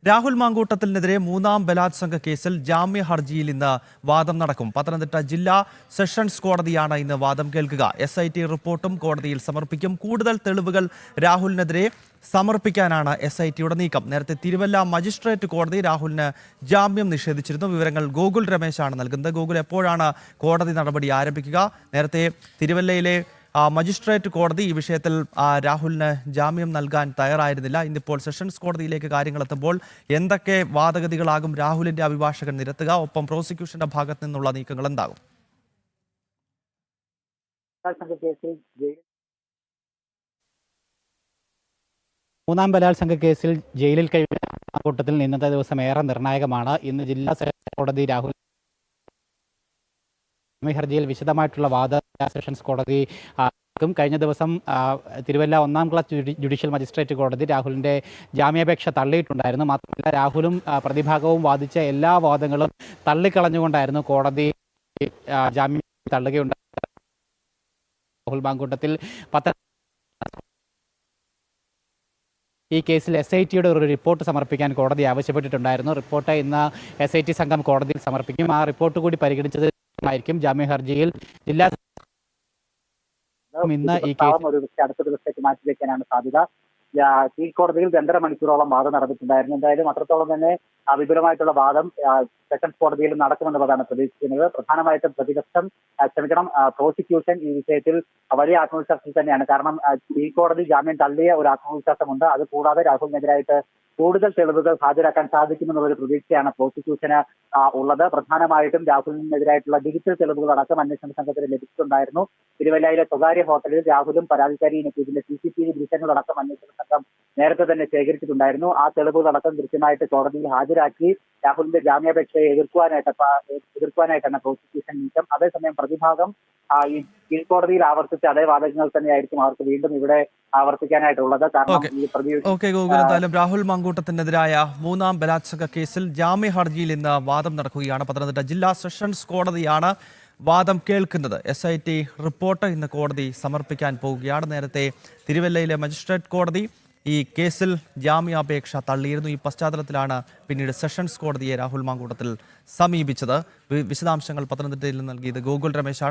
രാഹുൽ മാങ്കൂട്ടത്തിനെതിരെ മൂന്നാം ബലാത്സംഗ കേസിൽ ജാമ്യ ഹർജിയിൽ ഇന്ന് വാദം നടക്കും. പത്തനംതിട്ട ജില്ലാ സെഷൻസ് കോടതിയാണ് ഇന്ന് വാദം കേൾക്കുക. SIT റിപ്പോർട്ടും കോടതിയിൽ സമർപ്പിക്കും. കൂടുതൽ തെളിവുകൾ രാഹുലിനെതിരെ സമർപ്പിക്കാനാണ് SITയുടെ നീക്കം. നേരത്തെ തിരുവല്ല മജിസ്ട്രേറ്റ് കോടതി രാഹുലിന് ജാമ്യം നിഷേധിച്ചിരുന്നു. വിവരങ്ങൾ ഗോകുൽ രമേശാണ് നൽകുന്നത്. ഗോകുൽ, എപ്പോഴാണ് കോടതി നടപടി ആരംഭിക്കുക? നേരത്തെ തിരുവല്ലയിലെ മജിസ്ട്രേറ്റ് കോടതി ഈ വിഷയത്തിൽ രാഹുലിന് ജാമ്യം നൽകാൻ തയ്യാറായിരുന്നില്ല. ഇന്നിപ്പോൾ സെഷൻസ് കോടതിയിലേക്ക് കാര്യങ്ങൾ എത്തുമ്പോൾ എന്തൊക്കെ വാദഗതികളാകും രാഹുലിന്റെ അഭിഭാഷകൻ നിരത്തുക? ഒപ്പം പ്രോസിക്യൂഷന്റെ ഭാഗത്ത് നിന്നുള്ള നീക്കങ്ങൾ എന്താകും? മൂന്നാം ബലാത്സംഗ കേസിൽ ജയിലിൽ കഴിയുന്ന കൂട്ടത്തിൽ ഇന്നത്തെ ദിവസം ഏറെ നിർണായകമാണ്. ഇന്ന് ജില്ലാ സെഷൻസ് കോടതി രാഹുൽ ഹർജിയിൽ വിശദമായിട്ടുള്ള വാദം സെഷൻസ് കോടതി കഴിഞ്ഞ ദിവസം തിരുവല്ല ഒന്നാം ക്ലാസ് ജുഡീഷ്യൽ മജിസ്ട്രേറ്റ് കോടതി രാഹുലിന്റെ ജാമ്യാപേക്ഷ തള്ളിയിട്ടുണ്ടായിരുന്നു. മാത്രമല്ല, രാഹുലും പ്രതിഭാഗവും വാദിച്ച എല്ലാ വാദങ്ങളും തള്ളിക്കളഞ്ഞുകൊണ്ടായിരുന്നു കോടതി ജാമ്യം തള്ളുകയുണ്ടായത്. രാഹുൽ മാങ്കൂട്ടത്തിൽ ഈ കേസിൽ SITയുടെ ഒരു റിപ്പോർട്ട് സമർപ്പിക്കാൻ കോടതി ആവശ്യപ്പെട്ടിട്ടുണ്ടായിരുന്നു. റിപ്പോർട്ട് ഇന്ന് SIT സംഘം കോടതിയിൽ സമർപ്പിക്കും. ആ റിപ്പോർട്ട് കൂടി പരിഗണിച്ചതായിരിക്കും ജാമ്യ ഹർജിയിൽ ജില്ലാ ഇന്ന് ഈ കേസ് അടുത്ത ദിവസത്തേക്ക് മാറ്റിവെക്കാനാണ് സാധ്യത. കീഴ്ക്കോടതിയിൽ 2.5 മണിക്കൂറോളം വാദം നടന്നിട്ടുണ്ടായിരുന്നു. എന്തായാലും അത്രത്തോളം തന്നെ വിപുലമായിട്ടുള്ള വാദം സെഷൻസ് കോടതിയിൽ നടക്കുമെന്നുള്ളതാണ് പ്രതീക്ഷിക്കുന്നത്. പ്രധാനമായിട്ടും പ്രോസിക്യൂഷൻ ഈ വിഷയത്തിൽ വലിയ ആത്മവിശ്വാസത്തിൽ തന്നെയാണ്. കാരണം കീഴ്ക്കോടതി ജാമ്യം തള്ളിയ ഒരു ആത്മവിശ്വാസമുണ്ട്. അത് കൂടാതെ രാഹുലിനെതിരായിട്ട് കൂടുതൽ തെളിവുകൾ ഹാജരാക്കാൻ സാധിക്കുമെന്നുള്ള ഒരു പ്രതീക്ഷയാണ് പ്രോസിക്യൂഷന് ഉള്ളത്. പ്രധാനമായിട്ടും രാഹുലിനെതിരായിട്ടുള്ള ഡിജിറ്റൽ തെളിവുകൾ അടക്കം അന്വേഷണ സംഘത്തിന് ലഭിച്ചിട്ടുണ്ടായിരുന്നു. തിരുവല്ലയിലെ സ്വകാര്യ ഹോട്ടലിൽ രാഹുലും പരാതിക്കാരിയും എത്തിയതിന്റെ CCTV ദൃശ്യങ്ങളടക്കം അന്വേഷണ സംഘം നേരത്തെ തന്നെ ശേഖരിച്ചിട്ടുണ്ടായിരുന്നു. ആ തെളിവുകളടക്കം കൃത്യമായിട്ട് കോടതിയിൽ ഹാജരാക്കി രാഹുലിന്റെ ജാമ്യാപേക്ഷയെ എതിർക്കുവാനായിട്ടാണ് പ്രോസിക്യൂഷൻ നീക്കം. അതേസമയം പ്രതിഭാഗം ഈ കീഴ്ക്കോടതിയിൽ ആവർത്തിച്ച അതേ വാദങ്ങൾ തന്നെയായിരിക്കും അവർക്ക് വീണ്ടും ഇവിടെ ആവർത്തിക്കാനായിട്ടുള്ളത്. കാരണം എന്തായാലും രാഹുൽ മാങ്കൂട്ടത്തിനെതിരായ മൂന്നാം ബലാത്സംഗ കേസിൽ ജാമ്യ ഹർജിയിൽ ഇന്ന് വാദം നടക്കുകയാണ്. പത്തനംതിട്ട ജില്ലാ സെഷൻസ് കോടതിയാണ് വാദം കേൾക്കുന്നത്. SIT റിപ്പോർട്ട് ഇന്ന് കോടതി സമർപ്പിക്കാൻ പോവുകയാണ്. നേരത്തെ തിരുവല്ലയിലെ മജിസ്ട്രേറ്റ് കോടതി ഈ കേസിൽ ജാമ്യാപേക്ഷ തള്ളിയിരുന്നു. ഈ പശ്ചാത്തലത്തിലാണ് പിന്നീട് സെഷൻസ് കോടതിയെ രാഹുൽ മാങ്കൂട്ടത്തിൽ സമീപിച്ചത്. വിശദാംശങ്ങൾ പത്തനംതിട്ടയിൽ നൽകിയത് ഗോകുൽ രമേശാണ്.